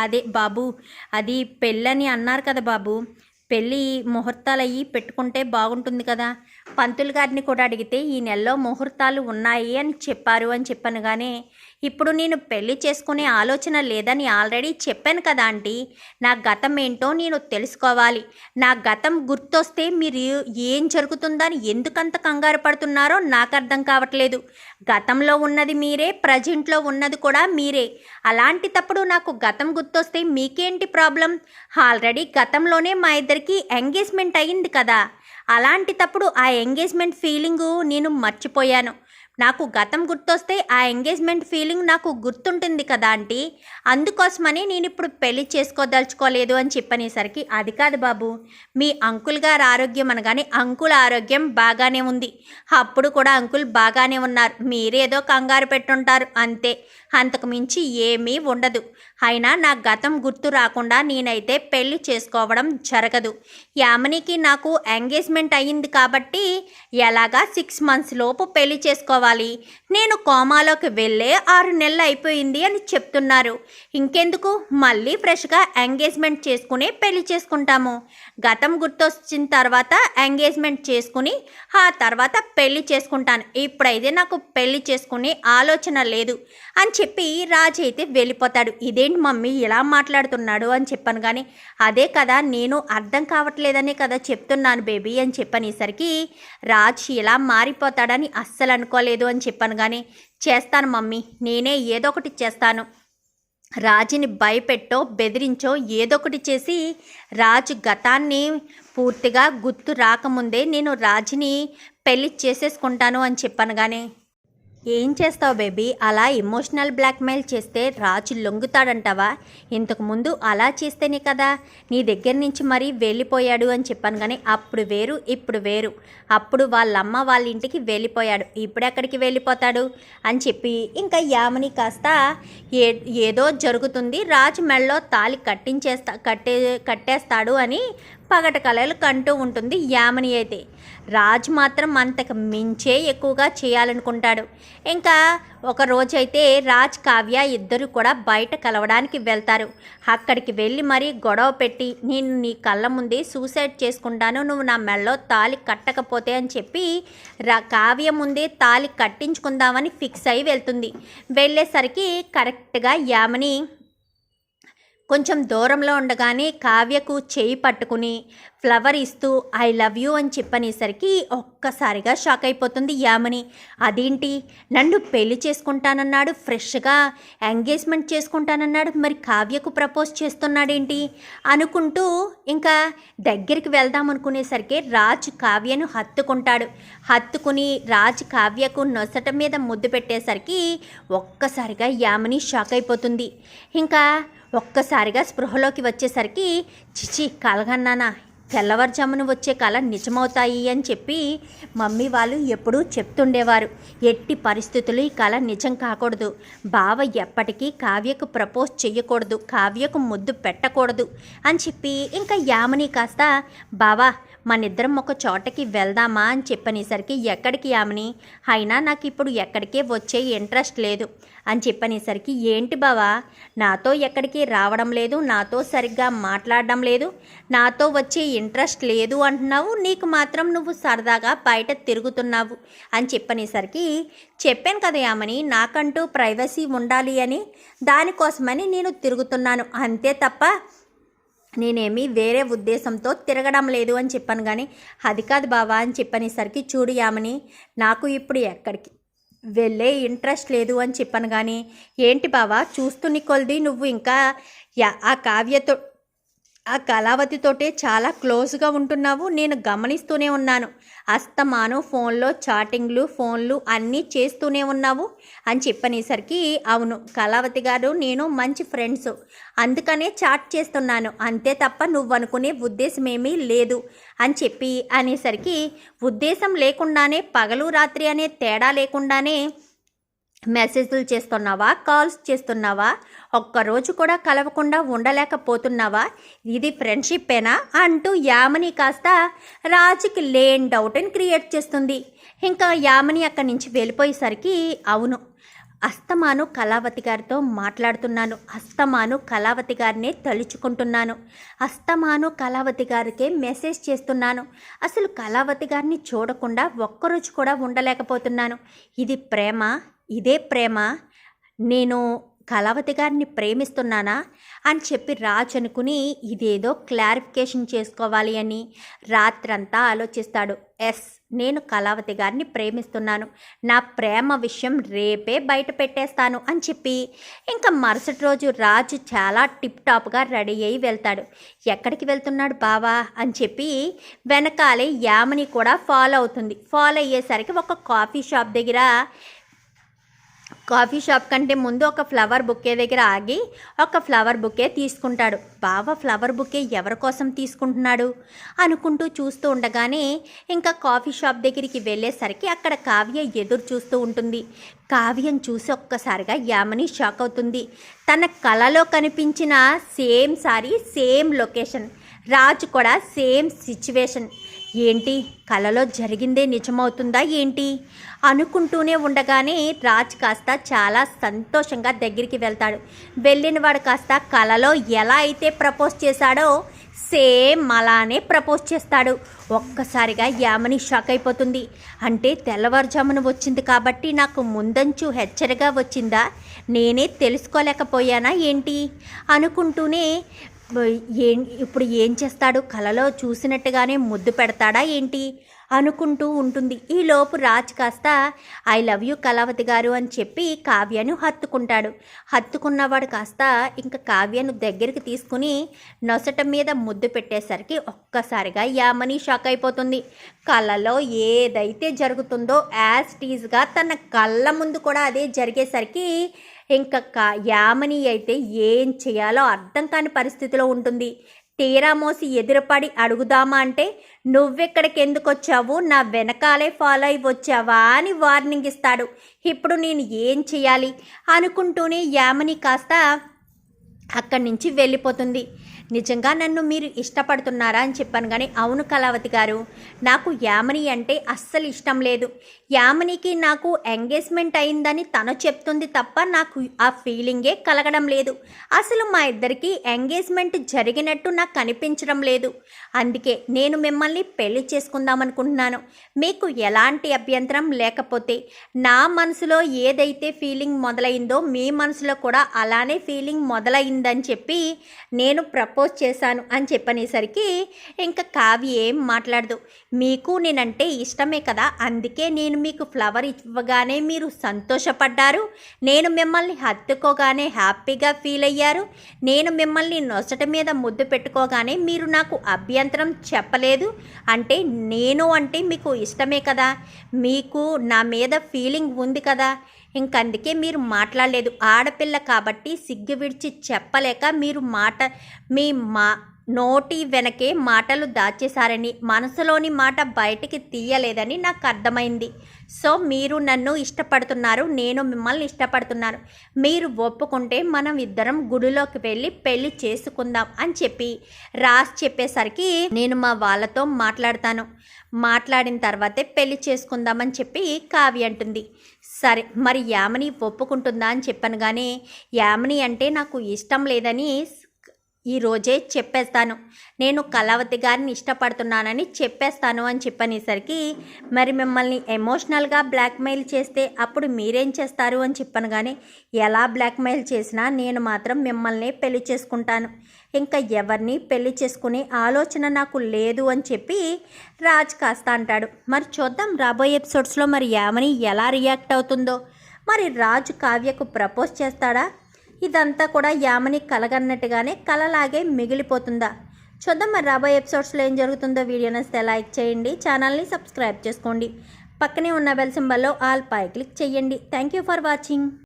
అదే బాబు, అది పెళ్ళని అన్నారు కదా బాబు. పెళ్ళి ముహూర్తాలు అయ్యి పెట్టుకుంటే బాగుంటుంది కదా. పంతులు గారిని కూడా అడిగితే ఈ నెలలో ముహూర్తాలు ఉన్నాయి అని చెప్పారు అని చెప్పాను. కానీ ఇప్పుడు నేను పెళ్లి చేసుకునే ఆలోచన లేదని ఆల్రెడీ చెప్పాను కదా ఆంటీ. నా గతం ఏంటో నేను తెలుసుకోవాలి. నా గతం గుర్తొస్తే మీరు ఏం జరుగుతుందని ఎందుకంత కంగారు పడుతున్నారో నాకు అర్థం కావట్లేదు. గతంలో ఉన్నది మీరే, ప్రజెంట్లో ఉన్నది కూడా మీరే. అలాంటి తప్పుడు నాకు గతం గుర్తొస్తే మీకేంటి ప్రాబ్లం? ఆల్రెడీ గతంలోనే మా ఇద్దరికి ఎంగేజ్మెంట్ అయ్యింది కదా. అలాంటి తప్పుడు ఆ ఎంగేజ్మెంట్ ఫీలింగు నేను మర్చిపోయాను. నాకు గతం గుర్తొస్తే ఆ ఎంగేజ్మెంట్ ఫీలింగ్ నాకు గుర్తుంటుంది కదా ఆంటీ. అందుకోసమని నేను ఇప్పుడు పెళ్లి చేసుకోదలుచుకోలేదు అని చెప్పనేసరికి, అది కాదు బాబు, మీ అంకుల్ గారి ఆరోగ్యం అనగానే అంకుల్ ఆరోగ్యం బాగానే ఉంది. అప్పుడు కూడా అంకుల్ బాగానే ఉన్నారు. మీరేదో కంగారు పెట్టుంటారు అంతే, అంతకు మించి ఏమీ ఉండదు. అయినా నా గతం గుర్తు రాకుండా నేనైతే పెళ్లి చేసుకోవడం జరగదు. యామినికి నాకు ఎంగేజ్మెంట్ అయ్యింది కాబట్టి ఎలాగా 6 months లోపు పెళ్లి చేసుకోవాలి. నేను కోమాలోకి వెళ్ళే 6 నెలలు అయిపోయింది అని చెప్తున్నారు. ఇంకెందుకు, మళ్ళీ ఫ్రెష్గా ఎంగేజ్మెంట్ చేసుకుని పెళ్లి చేసుకుంటాము. గతం గుర్తొచ్చిన తర్వాత ఎంగేజ్మెంట్ చేసుకుని ఆ తర్వాత పెళ్లి చేసుకుంటాను. ఇప్పుడైతే నాకు పెళ్లి చేసుకునే ఆలోచన లేదు అని చెప్పి రాజు అయితే వెళ్ళిపోతాడు. ఇదేంటి మమ్మీ ఇలా మాట్లాడుతున్నాడు అని చెప్పాను. కానీ అదే కదా, నేను అర్థం కావట్లేదనే కదా చెప్తున్నాను బేబీ అని చెప్పనేసరికి, రాజ్ ఇలా మారిపోతాడని అస్సలు అనుకోలేదు అని చెప్పాను. కానీ చేస్తాను మమ్మీ, నేనే ఏదో ఒకటి చేస్తాను. రాజుని భయపెట్టో బెదిరించో ఏదో ఒకటి చేసి రాజు గతాన్ని పూర్తిగా గుర్తు రాకముందే నేను రాజుని పెళ్లి చేసేసుకుంటాను అని చెప్పాను. కానీ ఏం చేస్తావు బేబీ, అలా ఎమోషనల్ బ్లాక్మెయిల్ చేస్తే రాజు లొంగుతాడంటావా? ఇంతకుముందు అలా చేస్తేనే కదా నీ దగ్గర నుంచి మరీ వెళ్ళిపోయాడు అని చెప్పాను. కానీ అప్పుడు వేరు ఇప్పుడు వేరు. అప్పుడు వాళ్ళమ్మ వాళ్ళ ఇంటికి వెళ్ళిపోయాడు, ఇప్పుడు ఎక్కడికి వెళ్ళిపోతాడు అని చెప్పి ఇంకా యామిని కాస్త ఏదో జరుగుతుంది, రాజు మెళ్ళలో తాళి కట్టేస్తాడు అని పగట కలలు కంటూ ఉంటుంది యామిని. అయితే రాజు మాత్రం అంతకు మించే ఎక్కువగా చేయాలనుకుంటాడు. ఇంకా ఒక రోజైతే రాజ్ కావ్య ఇద్దరు కూడా బయట కలవడానికి వెళ్తారు. అక్కడికి వెళ్ళి మరీ గొడవ పెట్టి, నేను నీ కళ్ళ ముందే సూసైడ్ చేసుకుంటాను నువ్వు నా మెళ్ళలో తాళి కట్టకపోతే అని చెప్పి కావ్య ముందే తాళి కట్టించుకుందామని ఫిక్స్ అయి వెళ్తుంది. వెళ్ళేసరికి కరెక్ట్గా యామిని కొంచెం దూరంలో ఉండగానే కావ్యకు చేయి పట్టుకుని ఫ్లవర్ ఇస్తూ ఐ లవ్ యూ అని చెప్పనేసరికి ఒక్కసారిగా షాక్ అయిపోతుంది యామిని. అదేంటి, నన్ను పెళ్లి చేసుకుంటానన్నాడు, ఫ్రెష్గా ఎంగేజ్మెంట్ చేసుకుంటానన్నాడు, మరి కావ్యకు ప్రపోజ్ చేస్తున్నాడేంటి అనుకుంటూ ఇంకా దగ్గరికి వెళ్దాం అనుకునేసరికి రాజ్ కావ్యను హత్తుకుని రాజ్ కావ్యకు నొసట మీద ముద్దు పెట్టేసరికి ఒక్కసారిగా యామిని షాక్ అయిపోతుంది. ఇంకా ఒక్కసారిగా స్పృహలోకి వచ్చేసరికి, చిచి కలగన్నానా, తెల్లవారుజామున వచ్చే కళ నిజమవుతాయి అని చెప్పి మమ్మీ వాళ్ళు ఎప్పుడూ చెప్తుండేవారు. ఎట్టి పరిస్థితులు ఈ కళ నిజం కాకూడదు, బావ ఎప్పటికీ కావ్యకు ప్రపోజ్ చెయ్యకూడదు, కావ్యకు ముద్దు పెట్టకూడదు అని చెప్పి ఇంకా యామిని కాస్త బావా మనిద్దరం ఒక చోటకి వెళ్దామా అని చెప్పనేసరికి, ఎక్కడికి యామిని, అయినా నాకు ఇప్పుడు ఎక్కడికే వచ్చే ఇంట్రెస్ట్ లేదు అని చెప్పనేసరికి, ఏంటి బావా నాతో ఎక్కడికి రావడం లేదు, నాతో సరిగ్గా మాట్లాడడం లేదు, నాతో వచ్చే ఇంట్రెస్ట్ లేదు అంటున్నావు, నీకు మాత్రం నువ్వు సరదాగా బయట తిరుగుతున్నావు అని చెప్పనేసరికి, చెప్పాను కదా యామిని నాకంటూ ప్రైవసీ ఉండాలి అని, దానికోసమని నేను తిరుగుతున్నాను అంతే తప్ప నేనేమీ వేరే ఉద్దేశంతో తిరగడం లేదు అని చెప్పాను. కానీ అది కాదు బావా అని చెప్పనేసరికి, చూడు యామిని నాకు ఇప్పుడు ఎక్కడికి వెళ్ళే ఇంట్రెస్ట్ లేదు అని చెప్పాను. కానీ ఏంటి బావా చూస్తున్న కొలది నువ్వు ఇంకా ఆ కళావతితోటే చాలా క్లోజ్గా ఉంటున్నావు, నేను గమనిస్తూనే ఉన్నాను, అస్తమాను ఫోన్లో చాటింగ్లు ఫోన్లు అన్నీ చేస్తూనే ఉన్నావు అని చెప్పనేసరికి, అవును కళావతి గారు నేను మంచి ఫ్రెండ్స్ అందుకనే చాట్ చేస్తున్నాను అంతే తప్ప నువ్వు అనుకునే ఉద్దేశం ఏమీ లేదు అని చెప్పి అనేసరికి, ఉద్దేశం లేకుండానే పగలు రాత్రి అనే తేడా లేకుండానే మెసేజ్లు చేస్తున్నావా, కాల్స్ చేస్తున్నావా, ఒక్కరోజు కూడా కలవకుండా ఉండలేకపోతున్నావా, ఇది ఫ్రెండ్షిప్పేనా అంటూ యామిని కాస్త రాజుకి లేని డౌట్ని క్రియేట్ చేస్తుంది. ఇంకా యామిని అక్కడి నుంచి వెళ్ళిపోయేసరికి, అవును అస్తమాను కళావతి గారితో మాట్లాడుతున్నాను, అస్తమాను కళావతి గారినే తలుచుకుంటున్నాను, అస్తమాను కళావతి గారికే మెసేజ్ చేస్తున్నాను. అసలు కళావతి గారిని చూడకుండా ఒక్కరోజు కూడా ఉండలేకపోతున్నాను. ఇది ప్రేమ? ఇదే ప్రేమ? నేను కళావతి గారిని ప్రేమిస్తున్నానా అని చెప్పి రాజు అనుకుని ఇదేదో క్లారిఫికేషన్ చేసుకోవాలి అని రాత్రంతా ఆలోచిస్తాడు. ఎస్, నేను కళావతి గారిని ప్రేమిస్తున్నాను, నా ప్రేమ విషయం రేపే బయట పెట్టేస్తాను అని చెప్పి ఇంకా మరుసటి రోజు రాజు చాలా టిప్ టాప్గా రెడీ అయ్యి వెళ్తాడు. ఎక్కడికి వెళ్తున్నాడు బావా అని చెప్పి వెనకాలే యామిని కూడా ఫాలో అవుతుంది. ఫాలో అయ్యేసరికి ఒక కాఫీ షాప్ దగ్గర, కాఫీ షాప్ కంటే ముందు ఒక ఫ్లవర్ బుకే దగ్గర ఆగి ఒక ఫ్లవర్ బుకే తీసుకుంటాడు. బావ ఫ్లవర్ బుకే ఎవరి కోసం తీసుకుంటున్నాడు అనుకుంటూ చూస్తూ ఉండగానే ఇంకా కాఫీ షాప్ దగ్గరికి వెళ్ళేసరికి అక్కడ కావ్య ఎదురు చూస్తూ ఉంటుంది. కావ్యం చూసి ఒక్కసారిగా యామిని షాక్ అవుతుంది. తన కలలో కనిపించిన సేమ్ సారీ, సేమ్ లొకేషన్, రాజు కూడా సేమ్ సిచ్యువేషన్. ఏంటి కలలో జరిగిందే నిజమవుతుందా ఏంటి అనుకుంటూనే ఉండగానే రాజ్ కాస్త చాలా సంతోషంగా దగ్గరికి వెళ్తాడు. వెళ్ళిన వాడు కాస్త కలలో ఎలా అయితే ప్రపోజ్ చేశాడో సేమ్ అలానే ప్రపోజ్ చేస్తాడు. ఒక్కసారిగా యామిని షాక్ అయిపోతుంది. అంటే తెల్లవారుజామున వచ్చింది కాబట్టి నాకు ముందంచు హెచ్చరిగా వచ్చిందా, నేనే తెలుసుకోలేకపోయానా ఏంటి అనుకుంటూనే ఇప్పుడు ఏం చేస్తాడు, కలలో చూసినట్టుగానే ముద్దు పెడతాడా ఏంటి అనుకుంటూ ఉంటుంది. ఈలోపు రాజ్ కాస్త ఐ లవ్ యూ కళావతి గారు అని చెప్పి కావ్యను హత్తుకుంటాడు. హత్తుకున్నవాడు కాస్త ఇంకా కావ్యను దగ్గరికి తీసుకుని నొసట మీద ముద్దు పెట్టేసరికి ఒక్కసారిగా యామిని షాక్ అయిపోతుంది. కళ్ళలో ఏదైతే జరుగుతుందో యాజ్ టీజ్గా తన కళ్ళ ముందు కూడా అదే జరిగేసరికి ఇంకా యామిని అయితే ఏం చేయాలో అర్థం కాని పరిస్థితిలో ఉంటుంది. తీరా మోసి ఎదురుపడి అడుగుదామా అంటే నువ్వెక్కడికి ఎందుకు వచ్చావు, నా వెనకాలే ఫాలో అయి వచ్చావా అని వార్నింగ్ ఇస్తాడు. ఇప్పుడు నేను ఏం చేయాలి అనుకుంటూనే యామిని కాస్త అక్కడి నుంచి వెళ్ళిపోతుంది. నిజంగా నన్ను మీరు ఇష్టపడుతున్నారా అని చెప్పాను కానీ అవును కళావతి గారు, నాకు యామిని అంటే అస్సలు ఇష్టం లేదు. యామినికి నాకు ఎంగేజ్మెంట్ అయిందని తను చెప్తుంది తప్ప నాకు ఆ ఫీలింగే కలగడం లేదు. అసలు మా ఇద్దరికి ఎంగేజ్మెంట్ జరిగినట్టు నాకు కనిపించడం లేదు. అందుకే నేను మిమ్మల్ని పెళ్లి చేసుకుందామనుకుంటున్నాను. మీకు ఎలాంటి అభ్యంతరం లేకపోతే నా మనసులో ఏదైతే ఫీలింగ్ మొదలైందో మీ మనసులో కూడా అలానే ఫీలింగ్ మొదలైందని చెప్పి నేను ప్రపోజ్ చేశాను అని చెప్పనేసరికి ఇంకా కావ్య ఏం మాట్లాడదు. మీకు నేనంటే ఇష్టమే కదా, అందుకే నేను మీకు ఫ్లవర్ ఇవ్వగానే మీరు సంతోషపడ్డారు, నేను మిమ్మల్ని హత్తుకోగానే హ్యాపీగా ఫీల్ అయ్యారు, నేను మిమ్మల్ని నొసట మీద ముద్దు పెట్టుకోగానే మీరు నాకు అభ్యంతరం చెప్పలేదు. అంటే నేను అంటే మీకు ఇష్టమే కదా, మీకు నా మీద ఫీలింగ్ ఉంది కదా, ఇంకందుకే మీరు మాట్లాడలేదు. ఆడపిల్ల కాబట్టి సిగ్గు విడిచి చెప్పలేక మీరు మీ నోటి వెనకే మాటలు దాచేశారని, మనసులోని మాట బయటికి తీయలేదని నాకు అర్థమైంది. సో మీరు నన్ను ఇష్టపడుతున్నారు, నేను మిమ్మల్ని ఇష్టపడుతున్నాను. మీరు ఒప్పుకుంటే మనం ఇద్దరం గుడిలోకి వెళ్ళి పెళ్లి చేసుకుందాం అని చెప్పి రాజ్ చెప్పేసరికి నేను మా వాళ్ళతో మాట్లాడతాను, మాట్లాడిన తర్వాతే పెళ్లి చేసుకుందామని చెప్పి కావ్య అంటుంది. సరే మరి యామిని ఒప్పుకుంటుందా అని చెప్పాను కానీ యామిని అంటే నాకు ఇష్టం లేదని ఈరోజే చెప్పేస్తాను, నేను కళావతి గారిని ఇష్టపడుతున్నానని చెప్పేస్తాను అని చెప్పనేసరికి మరి మిమ్మల్ని ఎమోషనల్గా బ్లాక్మెయిల్ చేస్తే అప్పుడు మీరేం చేస్తారు అని చెప్పాను కానీ ఎలా బ్లాక్మెయిల్ చేసినా నేను మాత్రం మిమ్మల్ని పెళ్లి చేసుకుంటాను, ఇంకా ఎవరిని పెళ్లి చేసుకునే ఆలోచన నాకు లేదు అని చెప్పి రాజ్ కాస్త అంటాడు. మరి చూద్దాం రాబోయే ఎపిసోడ్స్లో మరి యామిని ఎలా రియాక్ట్ అవుతుందో. మరి రాజు కావ్యకు ప్రపోజ్ చేస్తాడా, ఇదంతా కూడా యామిని కలగన్నట్టుగానే కలలాగే మిగిలిపోతుందా చూద్దాం. మరి రాబోయే ఎపిసోడ్స్లో ఏం జరుగుతుందో వీడియో నచ్చితే లైక్ చేయండి, ఛానల్ని సబ్స్క్రైబ్ చేసుకోండి, పక్కనే ఉన్న బెల్ సింబల్లో ఆల్ పై క్లిక్ చేయండి. Thank you for watching.